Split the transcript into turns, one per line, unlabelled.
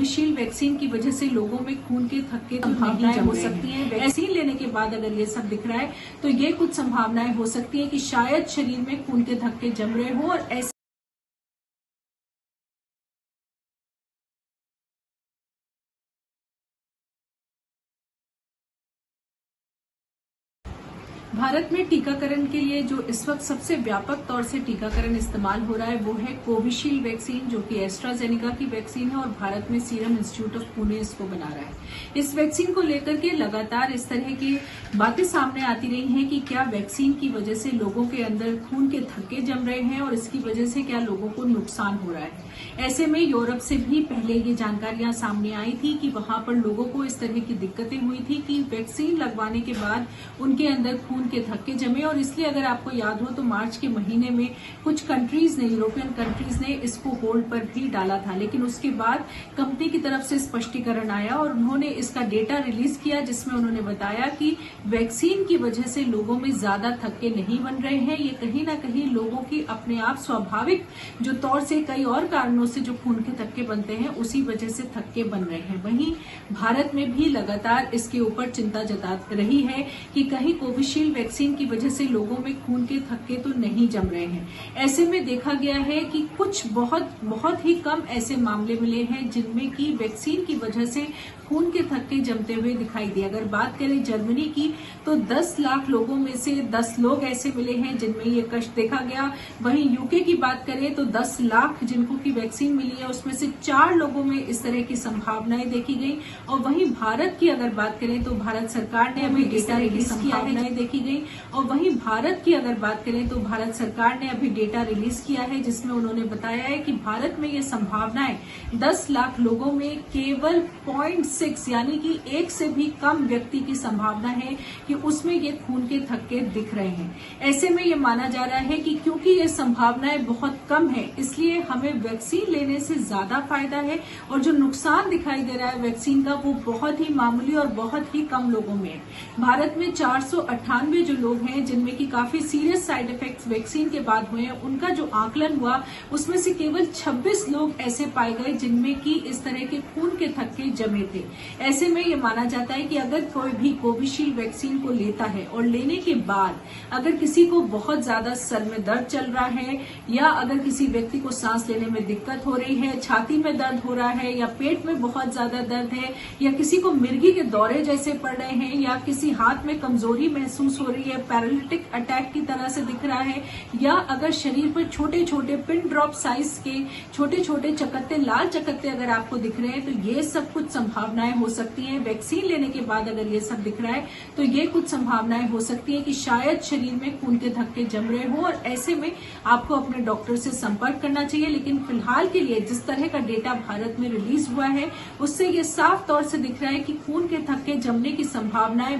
Covishield vaccine की वजह से लोगों में खून के थक्के संभावनाएं हो सकती हैं। वैक्सीन लेने के बाद अगर ये सब दिख रहा है तो ये कुछ संभावनाएं हो सकती है कि शायद शरीर में खून के थक्के जम रहे हो और ऐसे भारत में टीकाकरण के लिए जो इस वक्त सबसे व्यापक तौर से टीकाकरण इस्तेमाल हो रहा है वो है कोविशील्ड वैक्सीन, जो कि एस्ट्राजेनेका की वैक्सीन है और भारत में सीरम इंस्टीट्यूट ऑफ पुणे इसको बना रहा है। इस वैक्सीन को लेकर के लगातार इस तरह की बातें सामने आती रही हैं कि क्या वैक्सीन की वजह से लोगों के अंदर खून के थक्के जम रहे हैं और इसकी वजह से क्या लोगों को नुकसान हो रहा है। ऐसे में यूरोप से भी पहले ये जानकारियां सामने आई थी कि वहां पर लोगों को इस तरह की दिक्कतें हुई थी कि वैक्सीन लगवाने के बाद उनके अंदर खून के थक्के जमे, और इसलिए अगर आपको याद हो तो मार्च के महीने में कुछ कंट्रीज ने, यूरोपियन कंट्रीज ने इसको होल्ड पर भी डाला था। लेकिन उसके बाद कंपनी की तरफ से स्पष्टीकरण आया और उन्होंने इसका डेटा रिलीज किया जिसमें उन्होंने बताया कि वैक्सीन की वजह से लोगों में ज्यादा थक्के नहीं बन रहे हैं। ये कहीं ना कहीं लोगों की अपने आप स्वाभाविक जो तौर से कई और कारणों से जो खून के थक्के बनते हैं उसी वजह से थक्के बन रहे हैं। वहीं भारत में भी लगातार इसके ऊपर चिंता जता रही है कि कहीं कोविशील्ड वैक्सीन की वजह से लोगों में खून के थक्के तो नहीं जम रहे हैं। ऐसे में देखा गया है कि कुछ बहुत ही कम ऐसे मामले मिले हैं जिनमें कि वैक्सीन की वजह से खून के थक्के जमते हुए दिखाई दिए। अगर बात करें जर्मनी की तो 10 लाख लोगों में से 10 लोग ऐसे मिले हैं जिनमें ये कष्ट देखा गया। वहीं यूके की बात करें तो 10 लाख जिनको की वैक्सीन मिली है उसमें से 4 लोगों में इस तरह की संभावनाएं देखी गई। और वहीं भारत की अगर बात करें तो भारत सरकार ने अभी डेटा रिलीज किया है, देखी गई। और वहीं भारत की अगर बात करें तो भारत सरकार ने अभी डेटा रिलीज किया है जिसमें उन्होंने बताया है कि भारत में ये संभावनाएं 10 लाख लोगों में केवल 0.6 यानी कि 1 से भी कम व्यक्ति की संभावना है कि उसमें ये खून के थक्के दिख रहे हैं। ऐसे में ये माना जा रहा है कि क्योंकि ये संभावनाएं बहुत कम है इसलिए हमें वैक्सीन लेने से ज्यादा फायदा है और जो नुकसान दिखाई दे रहा है वैक्सीन का वो बहुत ही मामूली और बहुत ही कम लोगों में है। भारत में 498 जो लोग हैं जिनमें की काफी सीरियस साइड इफेक्ट्स वैक्सीन के बाद हुए हैं, उनका जो आकलन हुआ उसमें से केवल 26 लोग ऐसे पाए गए जिनमें की इस तरह के खून के थक्के जमे थे। ऐसे में ये माना जाता है कि अगर कोई भी कोविशील्ड वैक्सीन को लेता है और लेने के बाद अगर किसी को बहुत ज्यादा सर में दर्द चल रहा है या अगर किसी व्यक्ति को सांस लेने में दिक्कत हो रही है, छाती में दर्द हो रहा है या पेट में बहुत ज्यादा दर्द है या किसी को मिर्गी के दौरे जैसे पड़ रहे हैं या किसी हाथ में कमजोरी महसूस हो रही है, पैरालिटिक अटैक की तरह से दिख रहा है, या अगर शरीर पर छोटे छोटे पिन ड्रॉप साइज के छोटे छोटे चकत्ते, लाल चकत्ते अगर आपको दिख रहे हैं तो ये सब कुछ संभावनाएं हो सकती हैं। वैक्सीन लेने के बाद अगर ये सब दिख रहा है तो ये कुछ संभावनाएं हो सकती है कि शायद शरीर में खून के थक्के जम रहे हो और ऐसे में आपको अपने डॉक्टर से संपर्क करना चाहिए। लेकिन फिलहाल के लिए जिस तरह का डेटा भारत में रिलीज हुआ है उससे ये साफ तौर से दिख रहा है कि खून के थक्के जमने की संभावनाएं